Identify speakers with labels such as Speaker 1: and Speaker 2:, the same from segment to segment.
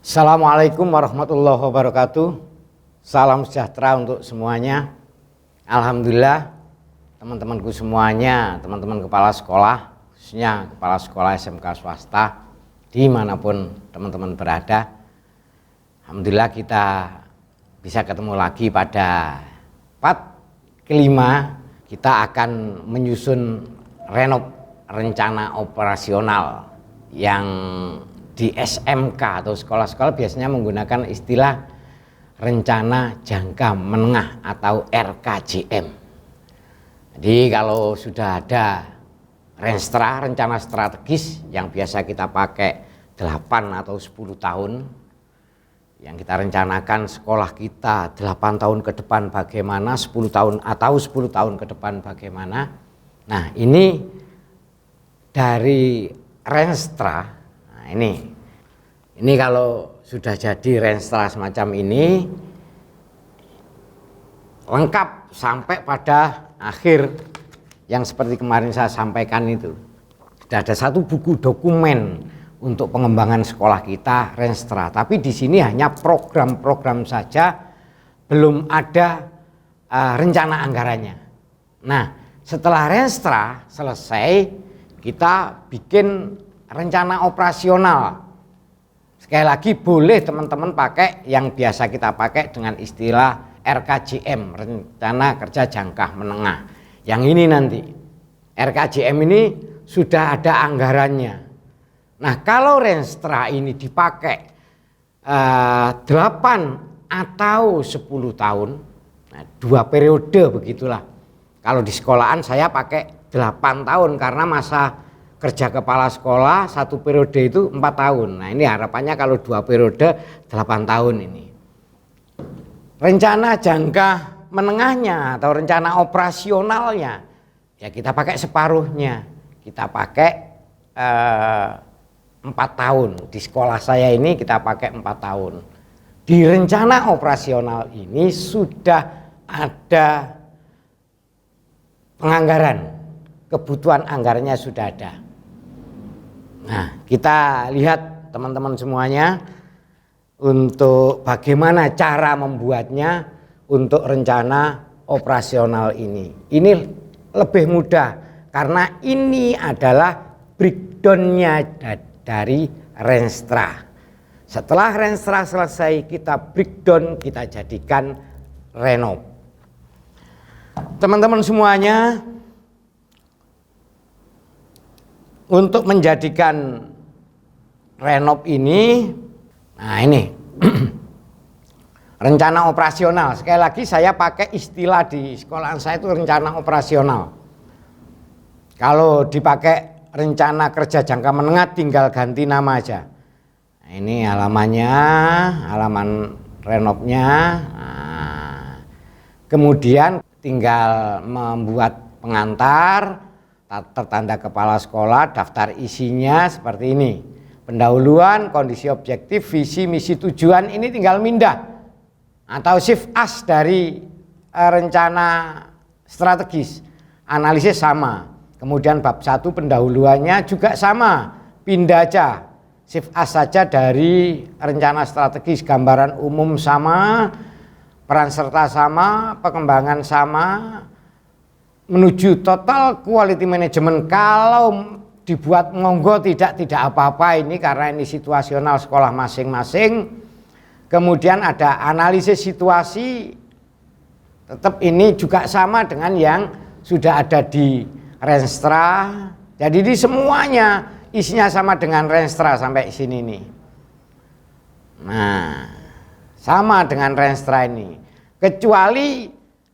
Speaker 1: Assalamualaikum warahmatullahi wabarakatuh. Salam sejahtera untuk semuanya. Alhamdulillah teman-temanku semuanya, teman-teman kepala sekolah, khususnya kepala sekolah SMK swasta dimanapun teman-teman berada. Alhamdulillah kita bisa ketemu lagi pada part kelima. Kita akan menyusun rencana operasional yang di SMK atau sekolah-sekolah biasanya menggunakan istilah rencana jangka menengah atau RKJM. Jadi kalau sudah ada Renstra, rencana strategis yang biasa kita pakai 8 atau 10 tahun, yang kita rencanakan sekolah kita 8 tahun ke depan bagaimana, 10 tahun atau 10 tahun ke depan bagaimana. Nah, ini dari Renstra. Nah, ini kalau sudah jadi Renstra semacam ini lengkap sampai pada akhir yang seperti kemarin saya sampaikan itu. Sudah ada satu buku dokumen untuk pengembangan sekolah kita Renstra, tapi di sini hanya program-program saja, belum ada rencana anggarannya. Nah, setelah Renstra selesai, kita bikin rencana operasional. Sekali lagi boleh teman-teman pakai yang biasa kita pakai dengan istilah RKJM, rencana kerja jangka menengah. Yang ini nanti RKJM ini sudah ada anggarannya. Nah, kalau Renstra ini dipakai 8 atau 10 tahun, nah 2 periode begitulah. Kalau di sekolahan saya pakai 8 tahun karena masa kerja kepala sekolah 1 periode itu 4 tahun. Nah, ini harapannya kalau 2 periode 8 tahun ini. Rencana jangka menengahnya atau rencana operasionalnya ya kita pakai separuhnya. Kita pakai 4 tahun. Di sekolah saya ini kita pakai 4 tahun. Di rencana operasional ini sudah ada penganggaran. Kebutuhan anggarannya sudah ada. Nah, kita lihat teman-teman semuanya untuk bagaimana cara membuatnya untuk rencana operasional ini. Ini lebih mudah karena ini adalah breakdown-nya dari Renstra. Setelah Renstra selesai, kita breakdown, kita jadikan renov. Teman-teman semuanya, untuk menjadikan renov ini, nah ini rencana operasional. Sekali lagi saya pakai istilah di sekolahan saya itu rencana operasional. Kalau dipakai rencana kerja jangka menengah tinggal ganti nama aja. Nah, ini halamannya, halaman renovnya. Nah, kemudian tinggal membuat pengantar, tertanda kepala sekolah, daftar isinya seperti ini. Pendahuluan, kondisi objektif, visi, misi, tujuan, ini tinggal mindah atau shift as dari rencana strategis. Analisis sama. Kemudian bab 1 pendahuluannya juga sama, pindah aja. Shift as saja dari rencana strategis, gambaran umum sama, peran serta sama, pengembangan sama, menuju total quality management. Kalau dibuat monggo tidak apa-apa ini karena ini situasional sekolah masing-masing. Kemudian ada analisis situasi, tetap ini juga sama dengan yang sudah ada di Renstra. Jadi di semuanya isinya sama dengan Renstra sampai sini nih. Nah, sama dengan Renstra ini. Kecuali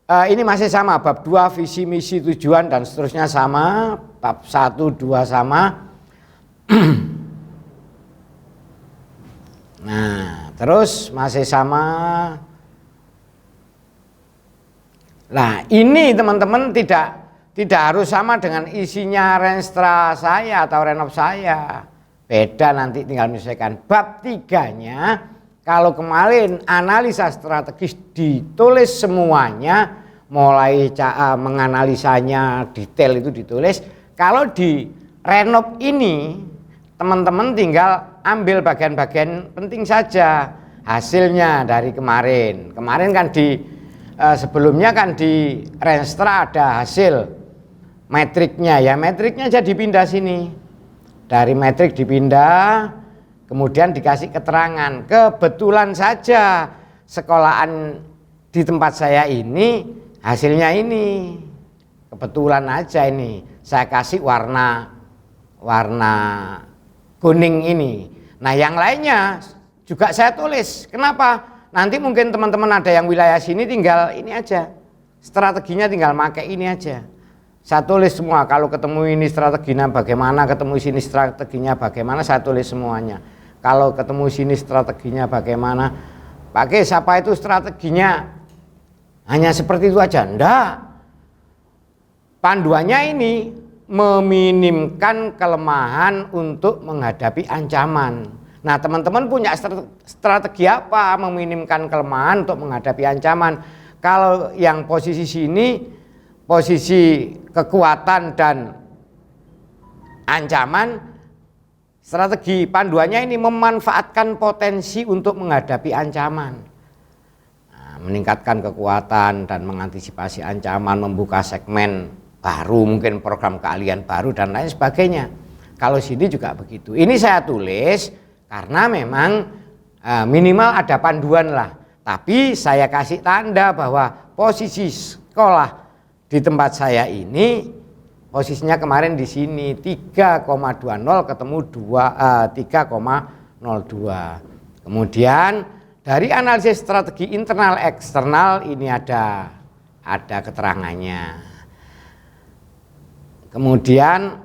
Speaker 1: ini masih sama, bab 2 visi, misi, tujuan dan seterusnya sama, bab 1, 2 sama. Nah, terus masih sama. Nah, ini teman-teman tidak harus sama dengan isinya Renstra saya atau renov saya. Beda, nanti tinggal menyesuaikan. Bab 3-nya kalau kemarin analisa strategis ditulis semuanya, mulai menganalisanya detail itu ditulis. Kalau di renov ini teman-teman tinggal ambil bagian-bagian penting saja hasilnya dari kemarin. Kemarin kan sebelumnya kan di Renstra ada hasil metriknya, ya metriknya jadi dipindah sini. Dari metrik dipindah, kemudian dikasih keterangan. Kebetulan saja sekolahan di tempat saya ini hasilnya ini. Kebetulan aja ini. Saya kasih warna kuning ini. Nah, yang lainnya juga saya tulis. Kenapa? Nanti mungkin teman-teman ada yang wilayah sini tinggal ini aja. Strateginya tinggal pakai ini aja. Saya tulis semua, kalau ketemu ini strateginya bagaimana, ketemu sini strateginya bagaimana, saya tulis semuanya. Kalau ketemu sini strateginya bagaimana, pakai siapa itu strateginya hanya seperti itu aja. Enggak. Panduannya ini meminimkan kelemahan untuk menghadapi ancaman. Nah, teman-teman punya strategi apa meminimkan kelemahan untuk menghadapi ancaman? Kalau yang posisi sini, posisi kekuatan dan ancaman, strategi panduannya ini memanfaatkan potensi untuk menghadapi ancaman. Nah, meningkatkan kekuatan dan mengantisipasi ancaman, membuka segmen baru, mungkin program keahlian baru dan lain sebagainya. Kalau sini juga begitu. Ini saya tulis karena memang minimal ada panduan lah. Tapi saya kasih tanda bahwa posisi sekolah di tempat saya ini posisinya kemarin di sini 3,20 ketemu 3,02. Kemudian dari analisis strategi internal eksternal ini ada keterangannya. Kemudian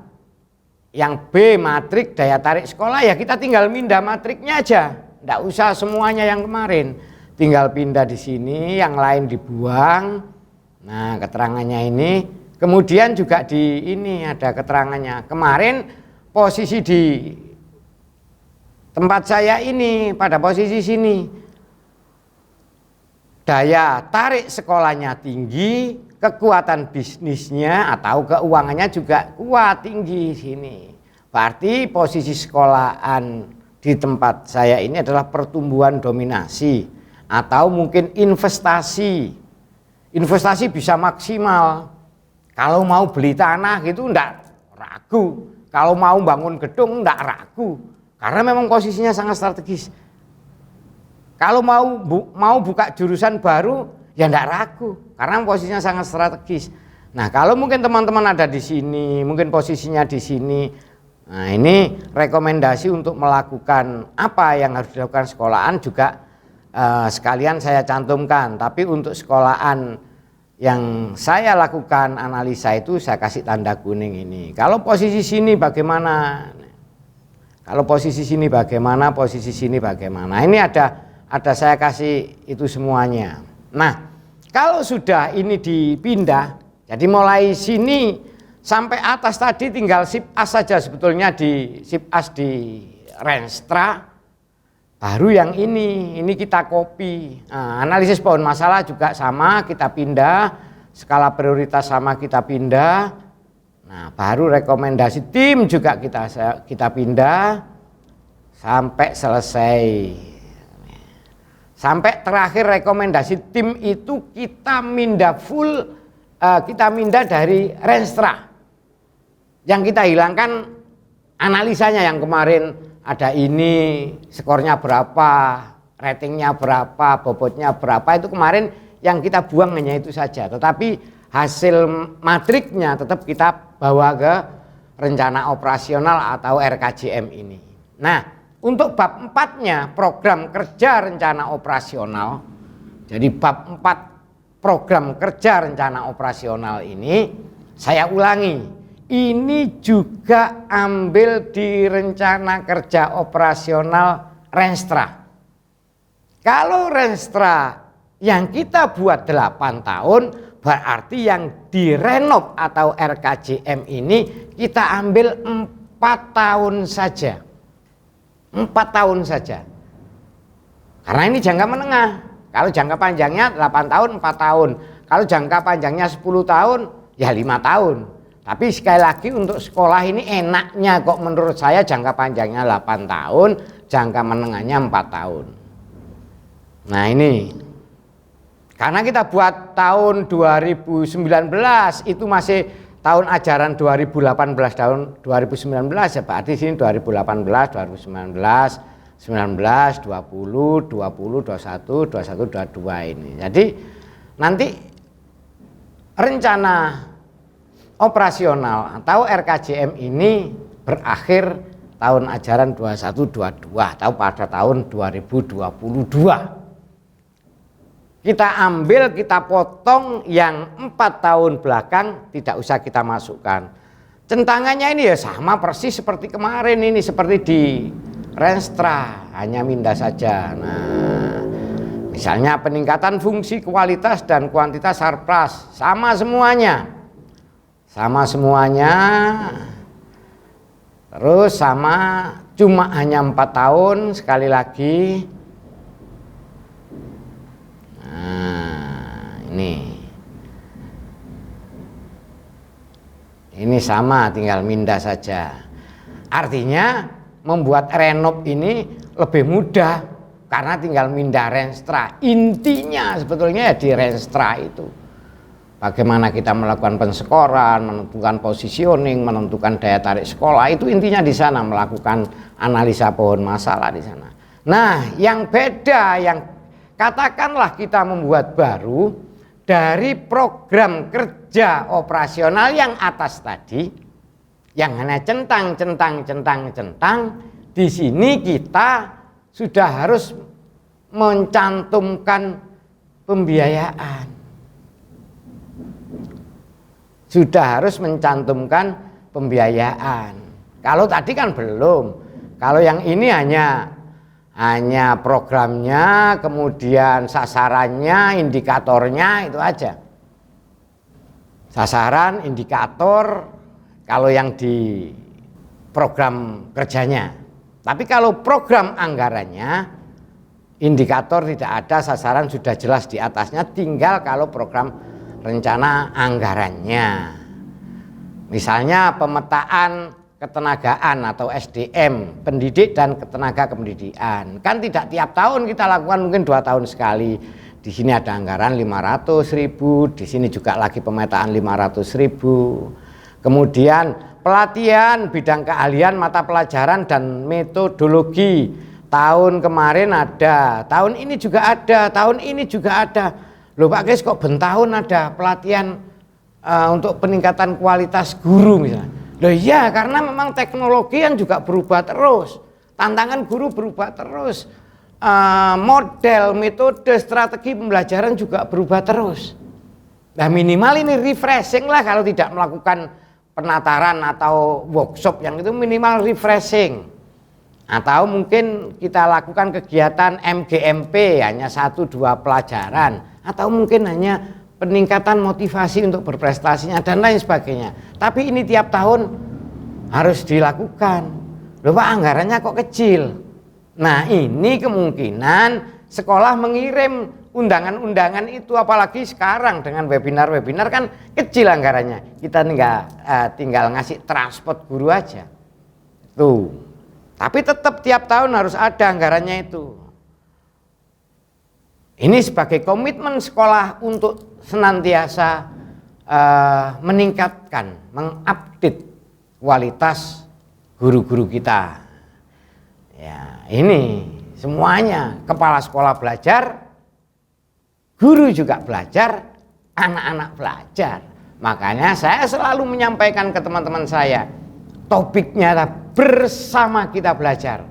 Speaker 1: yang B, matrik daya tarik sekolah, ya kita tinggal pindah matriknya aja, enggak usah semuanya yang kemarin, tinggal pindah di sini, yang lain dibuang. Nah, keterangannya ini, kemudian juga di ini ada keterangannya. Kemarin posisi di tempat saya ini pada posisi sini, daya tarik sekolahnya tinggi, kekuatan bisnisnya atau keuangannya juga kuat tinggi sini. Berarti posisi sekolahan di tempat saya ini adalah pertumbuhan dominasi atau mungkin investasi. Investasi bisa maksimal. Kalau mau beli tanah gitu enggak ragu. Kalau mau bangun gedung enggak ragu. Karena memang posisinya sangat strategis. Kalau mau buka jurusan baru ya enggak ragu. Karena posisinya sangat strategis. Nah, kalau mungkin teman-teman ada di sini, mungkin posisinya di sini. Nah, ini rekomendasi untuk melakukan apa yang harus dilakukan sekolahan juga sekalian saya cantumkan, tapi untuk sekolahan yang saya lakukan analisa itu saya kasih tanda kuning ini. Kalau posisi sini bagaimana? Kalau posisi sini bagaimana? Posisi sini bagaimana? Ini ada saya kasih itu semuanya. Nah, kalau sudah ini dipindah, jadi mulai sini sampai atas tadi tinggal sip as saja sebetulnya di sip as di Renstra. Baru yang ini kita copy. Nah, analisis pohon masalah juga sama, kita pindah. Skala prioritas sama, kita pindah. Nah, baru rekomendasi tim juga kita pindah sampai selesai. Sampai terakhir rekomendasi tim itu kita mindah full, kita mindah dari Renstra. Yang kita hilangkan analisanya yang kemarin. Ada ini, skornya berapa, ratingnya berapa, bobotnya berapa, itu kemarin yang kita buang hanya itu saja. Tetapi hasil matriknya tetap kita bawa ke rencana operasional atau RKJM ini. Nah, untuk bab 4-nya program kerja rencana operasional, jadi bab 4 program kerja rencana operasional ini saya ulangi. Ini juga ambil di rencana kerja operasional Renstra. Kalau Renstra yang kita buat 8 tahun, berarti yang direnov atau RKJM ini kita ambil 4 tahun saja. 4 tahun saja. Karena ini jangka menengah. Kalau jangka panjangnya 8 tahun, 4 tahun. Kalau jangka panjangnya 10 tahun, ya 5 tahun. Tapi sekali lagi untuk sekolah ini enaknya kok menurut saya jangka panjangnya 8 tahun, jangka menengahnya 4 tahun. Nah ini, karena kita buat tahun 2019 itu masih tahun ajaran 2018 tahun 2019 ya berarti sini 2018, 2019, 19, 20, 20, 21, 21, 22 ini. Jadi nanti rencana operasional atau RKJM ini berakhir tahun ajaran 21-22 atau pada tahun 2022. Kita ambil, kita potong yang 4 tahun belakang tidak usah kita masukkan. Centangannya ini ya sama persis seperti kemarin ini, seperti di Renstra, hanya mindah saja. Nah, misalnya peningkatan fungsi, kualitas dan kuantitas Harpras sama semuanya. Sama semuanya. Terus sama, cuma hanya 4 tahun sekali lagi. Nah, ini sama, tinggal mindah saja. Artinya membuat renov ini lebih mudah karena tinggal mindah Renstra. Intinya sebetulnya ya di Renstra itu. Bagaimana kita melakukan penskoran, menentukan positioning, menentukan daya tarik sekolah, itu intinya di sana, melakukan analisa pohon masalah di sana. Nah, yang beda, yang katakanlah kita membuat baru dari program kerja operasional yang atas tadi, yang hanya centang, di sini kita sudah harus mencantumkan pembiayaan. Sudah harus mencantumkan pembiayaan. Kalau tadi kan belum. Kalau yang ini hanya programnya, kemudian sasarannya, indikatornya itu aja. Sasaran, indikator, kalau yang di program kerjanya. Tapi kalau program anggarannya, indikator tidak ada, sasaran sudah jelas di atasnya, tinggal kalau program rencana anggarannya. Misalnya pemetaan ketenagaan atau SDM, pendidik dan ketenaga kependidikan. Kan tidak tiap tahun kita lakukan, mungkin 2 tahun sekali. Di sini ada anggaran 500.000, di sini juga lagi pemetaan 500.000. Kemudian pelatihan bidang keahlian mata pelajaran dan metodologi. Tahun kemarin ada, tahun ini juga ada, tahun ini juga ada. Loh Pak Kris, kok bentahun ada pelatihan untuk peningkatan kualitas guru misalnya. Loh iya, karena memang teknologi yang juga berubah terus, tantangan guru berubah terus, model, metode, strategi pembelajaran juga berubah terus. Nah minimal ini refreshing lah, kalau tidak melakukan penataran atau workshop yang itu minimal refreshing. Atau mungkin kita lakukan kegiatan MGMP hanya 1-2 pelajaran, atau mungkin hanya peningkatan motivasi untuk berprestasinya dan lain sebagainya. Tapi ini tiap tahun harus dilakukan. Loh Pak, anggarannya kok kecil? Nah ini kemungkinan sekolah mengirim undangan-undangan itu, apalagi sekarang dengan webinar-webinar kan kecil anggarannya. Kita tinggal ngasih transport guru aja. Tuh. Tapi tetap tiap tahun harus ada anggarannya itu. Ini sebagai komitmen sekolah untuk senantiasa meningkatkan, mengupdate kualitas guru-guru kita. Ya, ini semuanya, kepala sekolah belajar, guru juga belajar, anak-anak belajar. Makanya saya selalu menyampaikan ke teman-teman saya, topiknya adalah bersama kita belajar.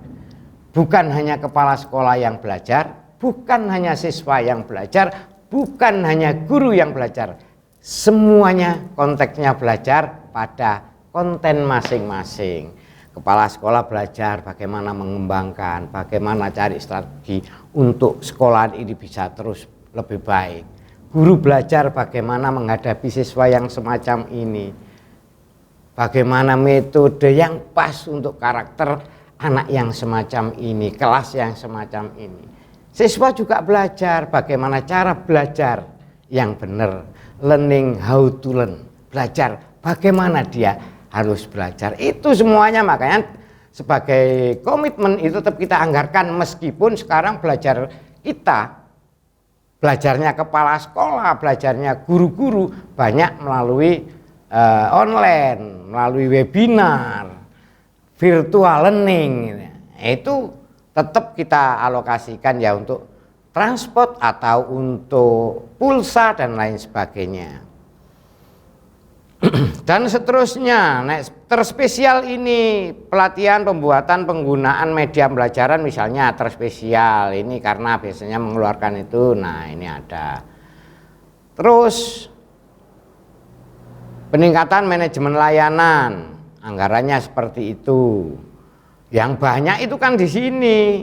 Speaker 1: Bukan hanya kepala sekolah yang belajar, bukan hanya siswa yang belajar, bukan hanya guru yang belajar. Semuanya konteksnya belajar pada konten masing-masing. Kepala sekolah belajar bagaimana mengembangkan, bagaimana cari strategi untuk sekolah ini bisa terus lebih baik. Guru belajar bagaimana menghadapi siswa yang semacam ini. Bagaimana metode yang pas untuk karakter anak yang semacam ini, kelas yang semacam ini. Siswa juga belajar bagaimana cara belajar yang benar, learning how to learn, belajar bagaimana dia harus belajar. Itu semuanya, makanya sebagai komitmen itu tetap kita anggarkan, meskipun sekarang belajarnya kepala sekolah, belajarnya guru-guru banyak melalui online, melalui webinar, virtual learning. Itu tetap kita alokasikan ya untuk transport atau untuk pulsa dan lain sebagainya. Dan seterusnya, terspesial ini pelatihan pembuatan penggunaan media pembelajaran, misalnya terspesial ini karena biasanya mengeluarkan itu. Nah, ini ada. Terus peningkatan manajemen layanan, anggarannya seperti itu. Yang banyak itu kan di sini.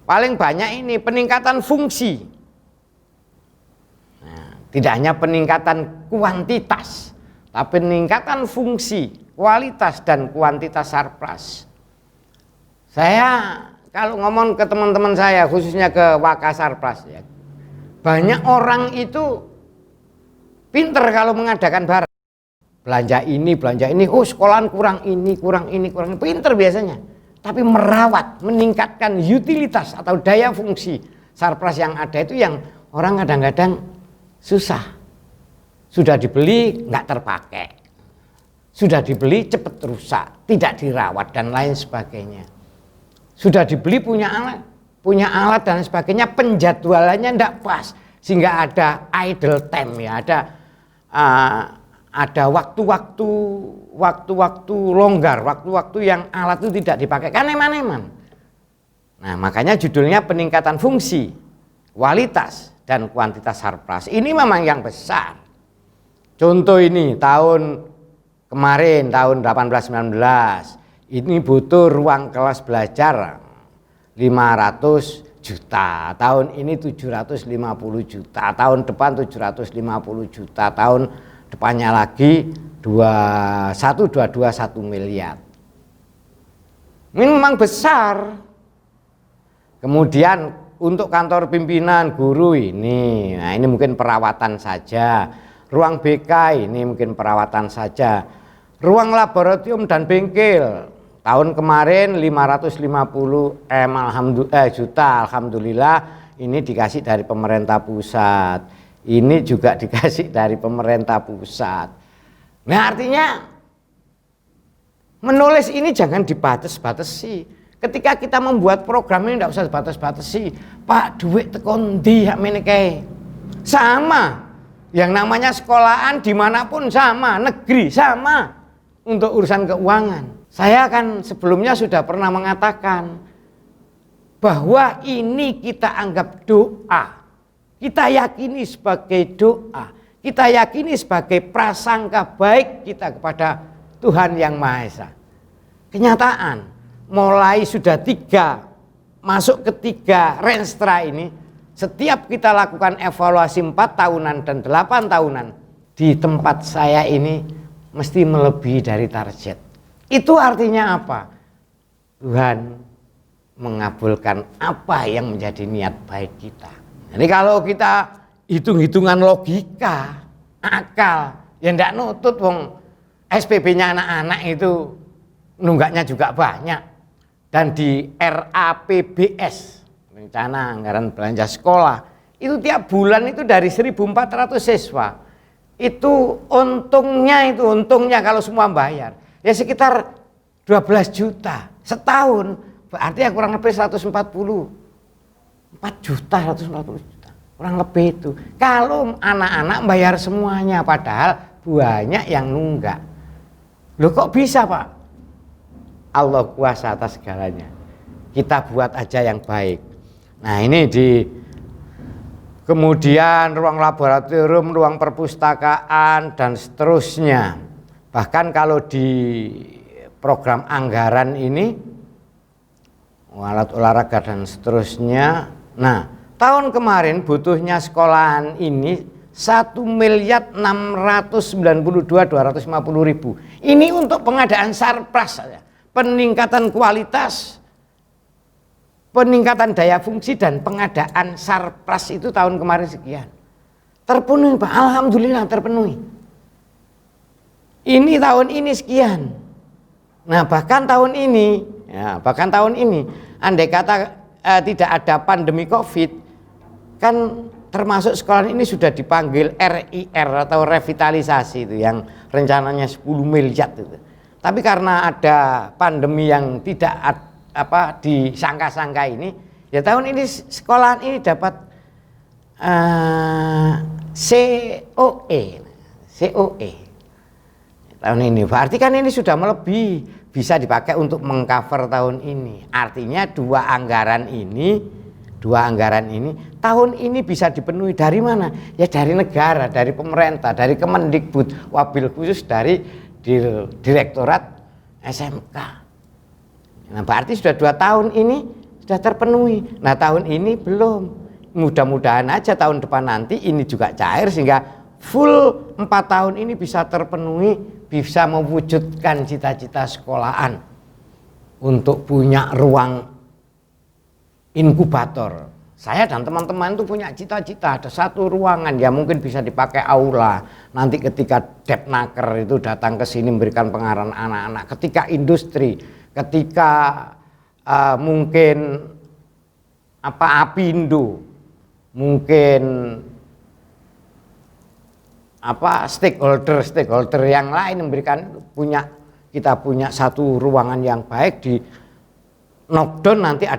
Speaker 1: Paling banyak ini peningkatan fungsi. Tidak hanya peningkatan kuantitas, tapi peningkatan fungsi, kualitas dan kuantitas Sarpras. Saya kalau ngomong ke teman-teman saya, khususnya ke Waka Sarpras, ya, banyak orang itu pinter kalau mengadakan barang. Belanja ini, oh sekolahan kurang ini, pinter biasanya. Tapi merawat, meningkatkan utilitas atau daya fungsi Sarpras yang ada itu yang orang kadang-kadang susah. Sudah dibeli nggak terpakai, sudah dibeli cepat rusak, tidak dirawat dan lain sebagainya. Sudah dibeli punya alat dan sebagainya, penjadwalannya nggak pas sehingga ada idle time ya, ada waktu-waktu longgar, waktu-waktu yang alat itu tidak dipakai, kan eman-eman. Nah, makanya judulnya peningkatan fungsi, kualitas dan kuantitas Sarpras. Ini memang yang besar. Contoh ini tahun kemarin, tahun 18-19, ini butuh ruang kelas belajar 500 juta, tahun ini 750 juta, tahun depan 750 juta, tahun depannya lagi 1 miliar. Ini memang besar. Kemudian untuk kantor pimpinan guru ini, nah ini mungkin perawatan saja. Ruang BK ini mungkin perawatan saja. Ruang laboratorium dan bengkel tahun kemarin 550 juta, alhamdulillah ini dikasih dari pemerintah pusat. Ini juga dikasih dari pemerintah pusat. Nah, artinya menulis ini jangan dibatas-batasi. Ketika kita membuat program ini tidak usah dibatas-batasi. Pak, duit tekon ndi hak menikae. Sama. Yang namanya sekolahan dimanapun sama, negeri sama untuk urusan keuangan. Saya kan sebelumnya sudah pernah mengatakan bahwa ini kita anggap doa. Kita yakini sebagai doa. Kita yakini sebagai prasangka baik kita kepada Tuhan Yang Maha Esa. Kenyataan mulai sudah 3 masuk ke 3 renstra ini, setiap kita lakukan evaluasi 4 tahunan dan 8 tahunan di tempat saya ini mesti melebihi dari target. Itu artinya apa? Tuhan mengabulkan apa yang menjadi niat baik kita. Jadi kalau kita hitung-hitungan logika, akal, ya ndak nutut wong SPP-nya anak-anak itu nunggaknya juga banyak. Dan di RAPBS, rencana anggaran belanja sekolah, itu tiap bulan itu dari 1.400 siswa. Itu untungnya kalau semua bayar, ya sekitar 12 juta setahun, berarti ya kurang lebih 140 juta, kurang lebih itu. Kalau anak-anak bayar semuanya, padahal banyak yang nunggak. Loh kok bisa Pak? Allah kuasa atas segalanya. Kita buat aja yang baik. Nah ini kemudian ruang laboratorium, ruang perpustakaan dan seterusnya. Bahkan kalau di program anggaran ini, alat olahraga dan seterusnya. Nah tahun kemarin butuhnya sekolahan ini 1.692.250.000. Ini untuk pengadaan Sarpras saja. Peningkatan kualitas, peningkatan daya fungsi dan pengadaan Sarpras itu tahun kemarin sekian. Terpenuhi Pak, alhamdulillah terpenuhi. ini tahun ini sekian. Nah bahkan tahun ini, andai kata tidak ada pandemi COVID, kan termasuk sekolah ini sudah dipanggil RIR atau revitalisasi itu yang rencananya 10 miliar itu. Tapi karena ada pandemi yang tidak disangka-sangka ini, ya tahun ini sekolahan ini dapat COE tahun ini. Berarti kan ini sudah melebihi, bisa dipakai untuk mengcover tahun ini. Artinya dua anggaran ini tahun ini bisa dipenuhi dari mana? Ya dari negara, dari pemerintah, dari Kemendikbud, wabil khusus dari Direktorat SMK. Nah berarti sudah 2 tahun ini sudah terpenuhi. Nah tahun ini belum. Mudah-mudahan aja tahun depan nanti ini juga cair sehingga full 4 tahun ini bisa terpenuhi, bisa mewujudkan cita-cita sekolahan untuk punya ruang inkubator. Saya dan teman-teman itu punya cita-cita ada satu ruangan ya mungkin bisa dipakai aula. Nanti ketika Depnaker itu datang ke sini memberikan pengarahan anak-anak, ketika industri, ketika mungkin Apindo, mungkin stakeholder yang lain memberikan kita punya satu ruangan yang baik di knockdown nanti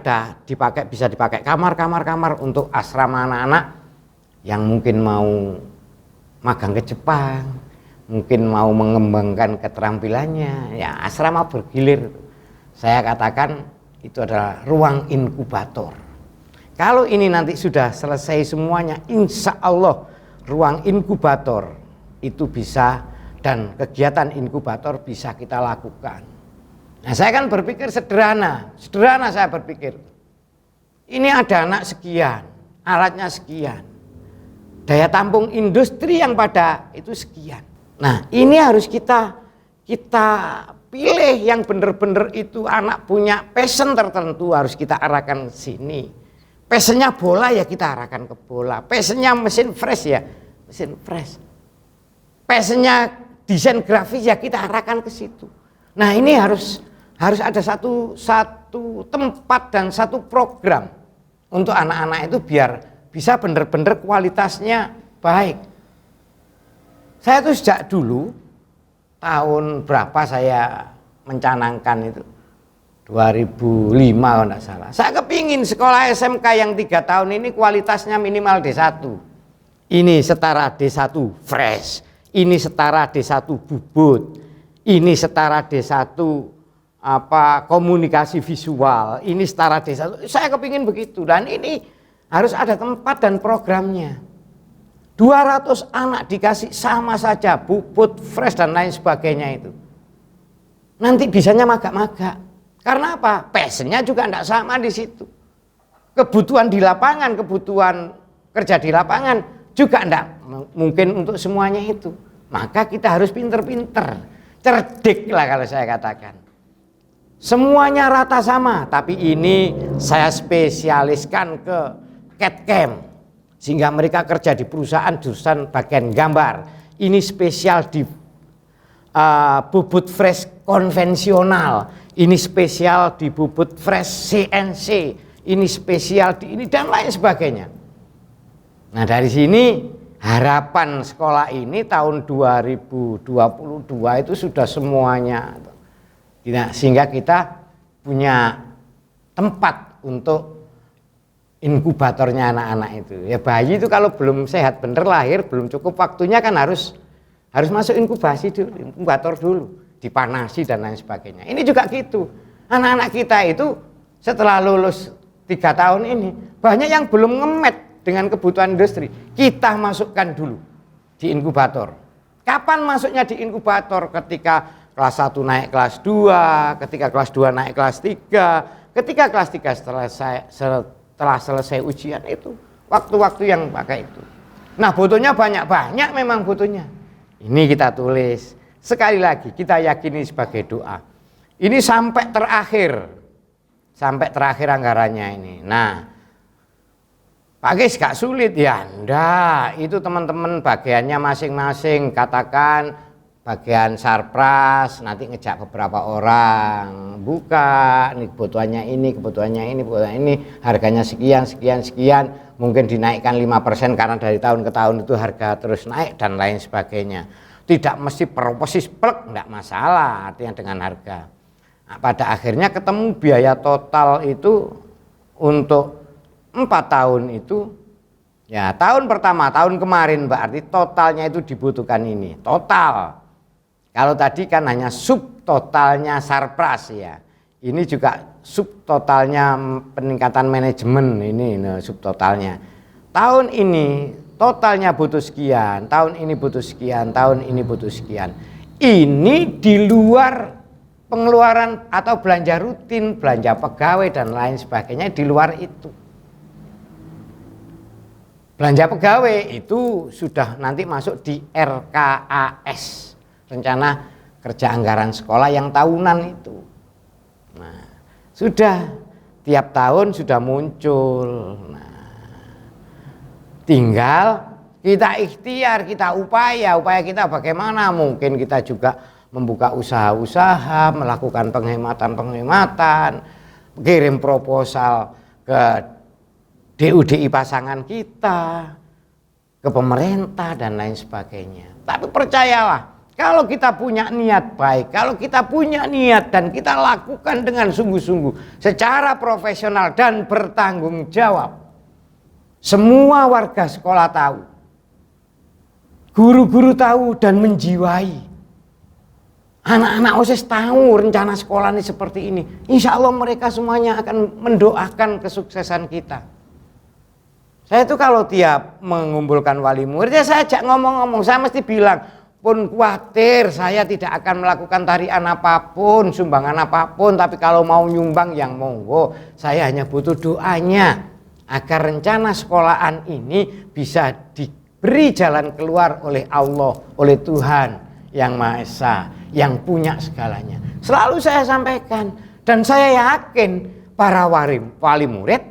Speaker 1: bisa dipakai kamar untuk asrama anak-anak yang mungkin mau magang ke Jepang, mungkin mau mengembangkan keterampilannya, ya asrama bergilir. Saya katakan itu adalah ruang inkubator. Kalau ini nanti sudah selesai semuanya, insya Allah ruang inkubator itu bisa dan kegiatan inkubator bisa kita lakukan. Nah saya kan berpikir sederhana saya berpikir. Ini ada anak sekian, alatnya sekian, daya tampung industri yang pada itu sekian. Nah ini harus kita pilih yang benar-benar itu anak punya passion tertentu harus kita arahkan ke sini. Passionnya bola ya kita arahkan ke bola. Passionnya mesin fresh ya mesin fresh. Passionnya desain grafis ya kita arahkan ke situ. Nah ini harus ada satu tempat dan satu program untuk anak-anak itu biar bisa benar-benar kualitasnya baik. Saya tuh sejak dulu tahun berapa saya mencanangkan itu 2005 kalau tidak salah. Saya kepingin sekolah SMK yang 3 tahun ini kualitasnya minimal D1. Ini setara D1 fresh, ini setara D1 bubut, ini setara D1 komunikasi visual, ini setara D1. Saya kepingin begitu dan ini harus ada tempat dan programnya. 200 anak dikasih sama saja bubut, fresh dan lain sebagainya itu. Nanti bisanya magak-magak. Karena apa? Passionnya juga tidak sama di situ. Kebutuhan di lapangan, kebutuhan kerja di lapangan juga tidak mungkin untuk semuanya itu. Maka kita harus pinter-pinter, cerdik lah kalau saya katakan. Semuanya rata sama, tapi ini saya spesialiskan ke CAD/CAM sehingga mereka kerja di perusahaan jurusan bagian gambar. Ini spesial di bubut fresh konvensional, ini spesial di bubut fresh CNC, ini spesial di ini dan lain sebagainya. Nah dari sini harapan sekolah ini tahun 2022 itu sudah semuanya. Sehingga kita punya tempat untuk inkubatornya anak-anak itu. Ya bayi itu kalau belum sehat bener lahir, belum cukup waktunya kan harus masuk inkubasi dulu, inkubator dulu, dipanasi dan lain sebagainya. Ini juga gitu. Anak-anak kita itu setelah lulus 3 tahun ini banyak yang belum ngemet dengan kebutuhan industri. Kita masukkan dulu di inkubator. Kapan masuknya di inkubator? Ketika kelas 1 naik kelas 2, ketika kelas 2 naik kelas 3, ketika kelas 3 setelah selesai ujian itu. Waktu-waktu yang pakai itu. Nah butuhnya banyak-banyak memang butuhnya. Ini kita tulis. Sekali lagi kita yakini sebagai doa. Ini sampai terakhir anggarannya ini. Nah Pak Gis gak sulit ya? Enggak, itu teman-teman bagiannya masing-masing. Katakan bagian sarpras nanti ngejak beberapa orang buka, nih kebutuhannya ini, harganya sekian, mungkin dinaikkan 5% karena dari tahun ke tahun itu harga terus naik dan lain sebagainya. Tidak mesti persis plek, enggak masalah artinya dengan harga. Nah, pada akhirnya ketemu biaya total itu untuk 4 tahun itu, ya tahun pertama, tahun kemarin berarti totalnya itu dibutuhkan ini, total. Kalau tadi kan hanya subtotalnya sarpras ya, ini juga subtotalnya peningkatan manajemen ini subtotalnya. Tahun ini totalnya butuh sekian, tahun ini butuh sekian, tahun ini butuh sekian. Ini di luar pengeluaran atau belanja rutin, belanja pegawai dan lain sebagainya di luar itu. Belanja pegawai itu sudah nanti masuk di RKAS. Rencana kerja anggaran sekolah yang tahunan itu. Nah, sudah tiap tahun sudah muncul. Nah, tinggal kita ikhtiar, kita upaya kita bagaimana? Mungkin kita juga membuka usaha-usaha, melakukan penghematan, kirim proposal ke DUDI pasangan kita, ke pemerintah dan lain sebagainya. Tapi percayalah, kalau kita punya niat baik, kalau kita punya niat dan kita lakukan dengan sungguh-sungguh, secara profesional dan bertanggung jawab, semua warga sekolah tahu, guru-guru tahu dan menjiwai. Anak-anak OSIS tahu rencana sekolah ini seperti ini. Insya Allah mereka semuanya akan mendoakan kesuksesan kita. Saya itu kalau tiap mengumpulkan wali murid, ya saya ajak ngomong-ngomong, saya mesti bilang, pun khawatir saya tidak akan melakukan tarian apapun, sumbangan apapun, tapi kalau mau nyumbang yang monggo, saya hanya butuh doanya agar rencana sekolahan ini bisa diberi jalan keluar oleh Allah, oleh Tuhan yang Maha Esa, yang punya segalanya. Selalu saya sampaikan, dan saya yakin para wali murid,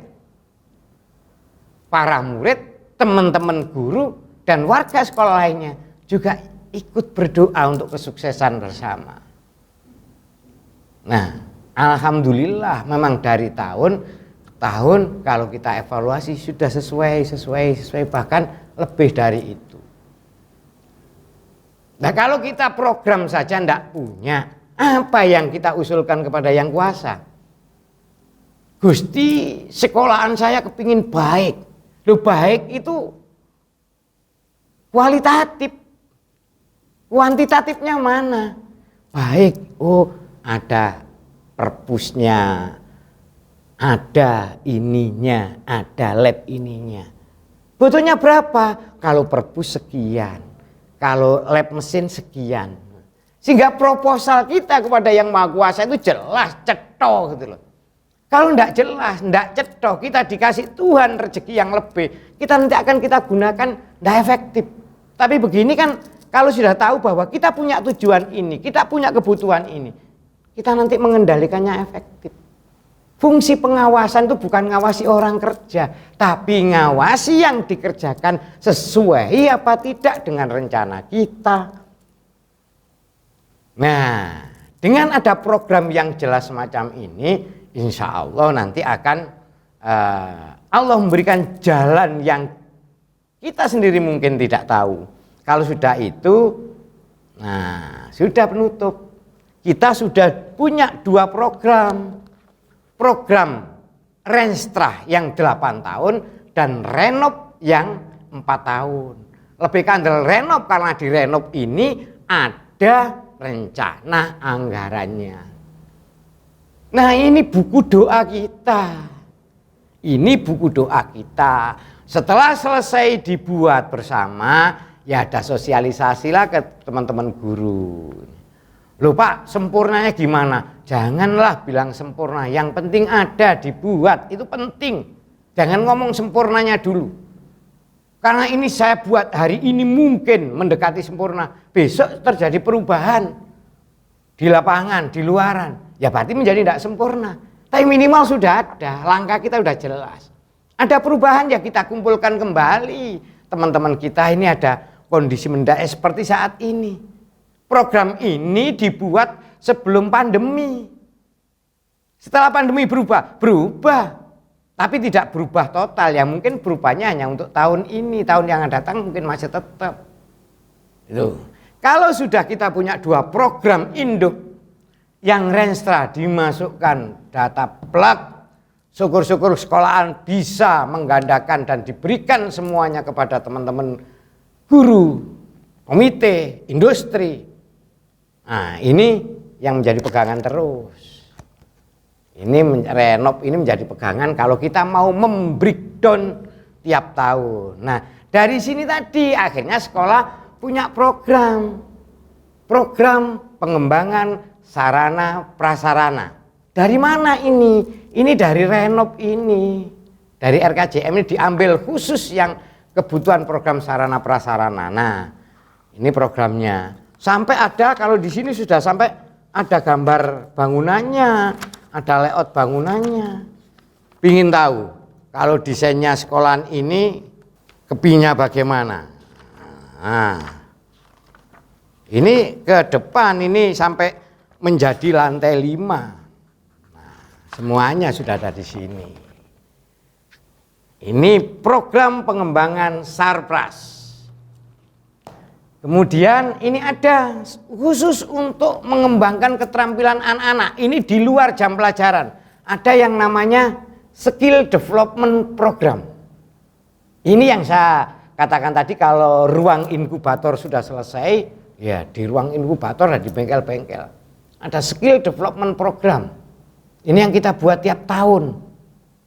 Speaker 1: para murid, teman-teman guru dan warga sekolah lainnya juga ikut berdoa untuk kesuksesan bersama. Nah, alhamdulillah memang dari tahun ke tahun kalau kita evaluasi sudah sesuai bahkan lebih dari itu. Nah, kalau kita program saja tidak punya, apa yang kita usulkan kepada yang kuasa? Gusti, sekolahan saya kepingin baik. Loh, baik itu kualitatif. Kuantitatifnya mana? Baik, oh ada perpusnya, ada ininya, ada lab ininya. Butuhnya berapa? Kalau perpus sekian, kalau lab mesin sekian. Sehingga proposal kita kepada yang Maha Kuasa itu jelas, cetok gitu loh. Kalau tidak jelas, tidak cetok, kita dikasih Tuhan rezeki yang lebih, kita nanti akan kita gunakan tidak efektif. Tapi begini kan, kalau sudah tahu bahwa kita punya tujuan ini, kita punya kebutuhan ini, kita nanti mengendalikannya efektif. Fungsi pengawasan itu bukan ngawasi orang kerja, tapi ngawasi yang dikerjakan sesuai apa tidak dengan rencana kita. Nah, dengan ada program yang jelas semacam ini, insya Allah nanti akan Allah memberikan jalan yang kita sendiri mungkin tidak tahu. Kalau sudah itu, nah sudah penutup. Kita sudah punya 2 program. Program Renstra yang 8 tahun dan Renov yang 4 tahun. Lebih kandel Renov karena di Renov ini ada rencana anggarannya. Nah, ini buku doa kita. Ini buku doa kita. Setelah selesai dibuat bersama, ya ada sosialisasilah ke teman-teman guru. Loh Pak, sempurnanya gimana? Janganlah bilang sempurna, yang penting ada dibuat, itu penting. Jangan ngomong sempurnanya dulu. Karena ini saya buat hari ini mungkin mendekati sempurna, besok terjadi perubahan di lapangan, di luaran, ya berarti menjadi tidak sempurna. Tapi minimal sudah ada, langkah kita sudah jelas. Ada perubahan ya kita kumpulkan kembali. Teman-teman kita ini ada kondisi mendadak seperti saat ini. Program ini dibuat sebelum pandemi. Setelah pandemi berubah. Tapi tidak berubah total, ya mungkin berubahnya hanya untuk tahun ini, tahun yang akan datang mungkin masih tetap. Itu. Kalau sudah kita punya 2 program induk yang Renstra dimasukkan data plug, syukur-syukur sekolahan bisa menggandakan dan diberikan semuanya kepada teman-teman guru, komite, industri. Nah, ini yang menjadi pegangan terus. Ini renov ini menjadi pegangan kalau kita mau membreakdown tiap tahun. Nah, dari sini tadi akhirnya sekolah punya program pengembangan sarana prasarana. Dari mana ini? Ini dari renov ini. Dari RKJM ini diambil khusus yang kebutuhan program sarana prasarana. Nah, ini programnya. Sampai ada, kalau di sini sudah sampai ada gambar bangunannya, ada layout bangunannya. Pingin tahu kalau desainnya sekolahan ini kepinya bagaimana? Nah, ini ke depan ini sampai menjadi lantai 5. Nah, semuanya sudah ada di sini. Ini program pengembangan Sarpras. Kemudian ini ada khusus untuk mengembangkan keterampilan anak-anak. Ini di luar jam pelajaran. Ada yang namanya Skill Development Program. Ini yang saya katakan tadi, kalau ruang inkubator sudah selesai, ya di ruang inkubator dan di bengkel-bengkel. Ada Skill Development Program. Ini yang kita buat tiap tahun.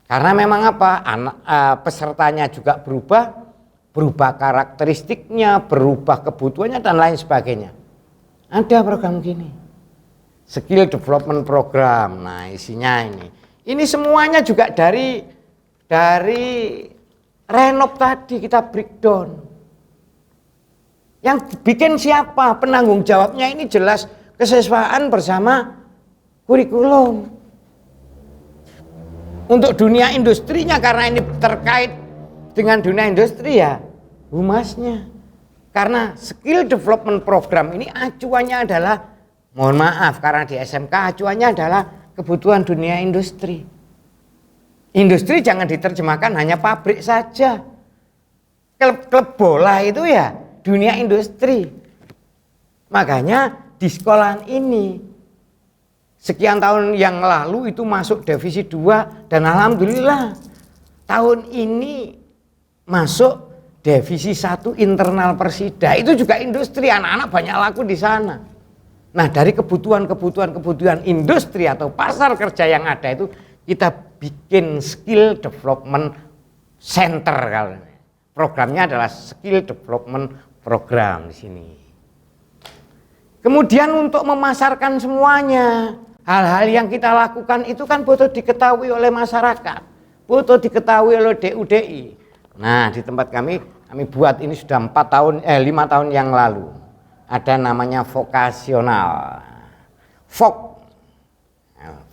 Speaker 1: Karena memang apa? Pesertanya juga berubah karakteristiknya, berubah kebutuhannya dan lain sebagainya. Ada program gini, Skill Development Program. Nah, isinya ini. Ini semuanya juga dari renov tadi kita breakdown. Yang bikin siapa? Penanggung jawabnya ini jelas kesesuaian bersama kurikulum. Untuk dunia industrinya, karena ini terkait dengan dunia industri, ya humasnya. Karena Skill Development Program ini acuannya adalah, mohon maaf karena di SMK acuannya adalah kebutuhan dunia industri. Industri jangan diterjemahkan hanya pabrik saja. Klub bola itu ya dunia industri. Makanya di sekolahan ini sekian tahun yang lalu itu masuk divisi 2 dan alhamdulillah tahun ini masuk divisi 1 internal Persida. Itu juga industri, anak-anak banyak laku di sana. Nah, dari kebutuhan industri atau pasar kerja yang ada itu kita bikin Skill Development Center kalau ini. Programnya adalah Skill Development Program di sini. Kemudian untuk memasarkan semuanya, hal-hal yang kita lakukan itu kan butuh diketahui oleh masyarakat, butuh diketahui oleh DUDI. Nah, di tempat kami buat ini sudah 5 tahun yang lalu. Ada namanya vokasional.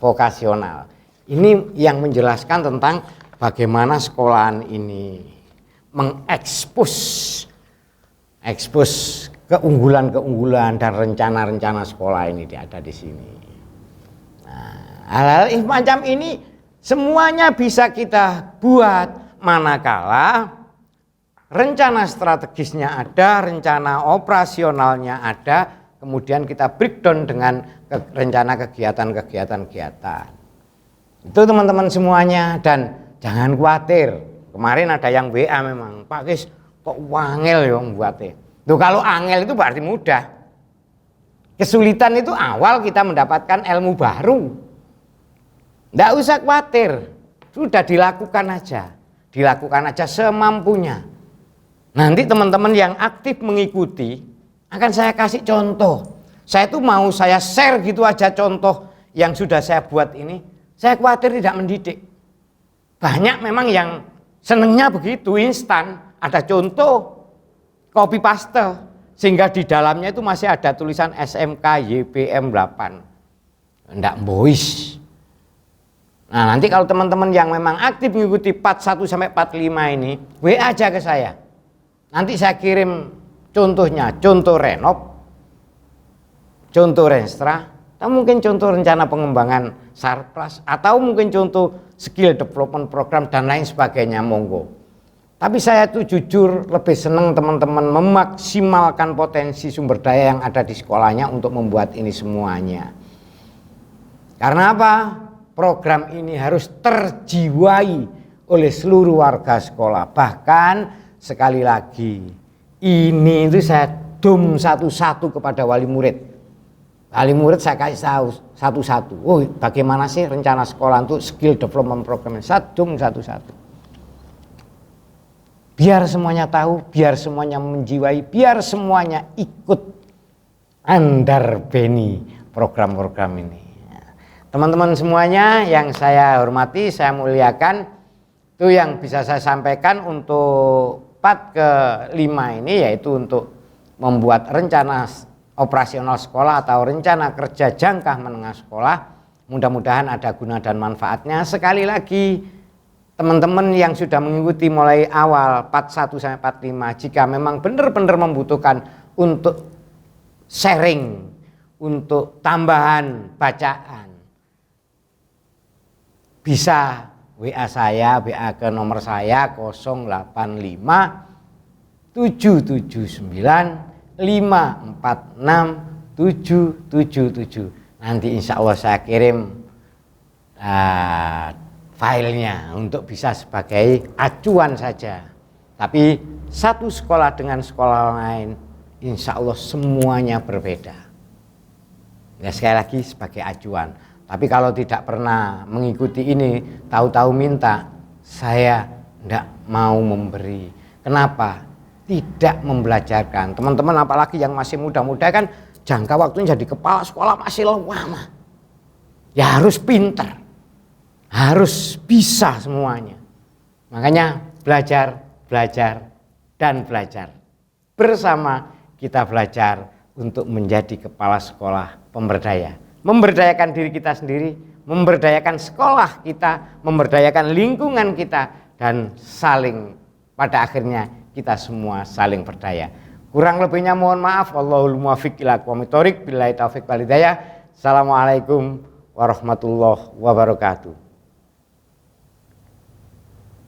Speaker 1: Vokasional. Ini yang menjelaskan tentang bagaimana sekolahan ini mengekspos keunggulan-keunggulan dan rencana-rencana sekolah ini ada di sini. Nah, hal-hal macam ini semuanya bisa kita buat manakala rencana strategisnya ada, rencana operasionalnya ada, kemudian kita breakdown dengan rencana kegiatan. Itu teman-teman semuanya, dan jangan khawatir. Kemarin ada yang WA memang, Pak Kis kok wangel ya membuatnya. Tuh, kalau angel itu berarti mudah. Kesulitan itu awal kita mendapatkan ilmu baru. Nggak usah khawatir, sudah dilakukan aja semampunya. Nanti teman-teman yang aktif mengikuti akan saya kasih contoh. Saya share gitu aja contoh yang sudah saya buat ini. Saya khawatir tidak mendidik. Banyak memang yang senengnya begitu instan, ada contoh copy paste sehingga di dalamnya itu masih ada tulisan SMK YPM 8. Enggak bois. Nah, nanti kalau teman-teman yang memang aktif mengikuti 41 sampai 45 ini, WA aja ke saya. Nanti saya kirim contohnya, contoh renov contoh Renstra, atau mungkin contoh rencana pengembangan Sarpras, atau mungkin contoh skill development program dan lain sebagainya, monggo. Tapi saya tuh jujur lebih senang teman-teman memaksimalkan potensi sumber daya yang ada di sekolahnya untuk membuat ini semuanya. Karena apa? Program ini harus terjiwai oleh seluruh warga sekolah. Bahkan sekali lagi, ini itu saya dom satu-satu kepada wali murid. Wali murid saya kasih tahu satu-satu. Oh, bagaimana sih rencana sekolah untuk skill development program? Saya dom satu-satu. Biar semuanya tahu, biar semuanya menjiwai, biar semuanya ikut andarbeni program-program ini. Teman-teman semuanya yang saya hormati, saya muliakan, itu yang bisa saya sampaikan untuk part ke-5 ini, yaitu untuk membuat rencana operasional sekolah atau rencana kerja jangka menengah sekolah. Mudah-mudahan ada guna dan manfaatnya. Sekali lagi, teman-teman yang sudah mengikuti mulai awal part 1 sampai part 5, jika memang benar-benar membutuhkan untuk sharing, untuk tambahan bacaan, bisa WA saya, WA ke nomor saya 085 779 546 777. Nanti insya Allah saya kirim filenya untuk bisa sebagai acuan saja. Tapi satu sekolah dengan sekolah lain, insya Allah semuanya berbeda. Ya, sekali lagi sebagai acuan. Tapi kalau tidak pernah mengikuti ini, tahu-tahu minta, saya tidak mau memberi. Kenapa? Tidak membelajarkan. Teman-teman apalagi yang masih muda-muda kan jangka waktunya jadi kepala sekolah masih lama. Ya harus pinter, harus bisa semuanya. Makanya belajar, dan belajar. Bersama kita belajar untuk menjadi kepala sekolah pemberdaya. Memberdayakan diri kita sendiri, memberdayakan sekolah kita, memberdayakan lingkungan kita, dan saling pada akhirnya kita semua saling berdaya. Kurang lebihnya mohon maaf. Wallahul muwaffiq ila aqwamit thoriq. Billahi taufiq wal hidayah. Assalamualaikum warahmatullahi wabarakatuh.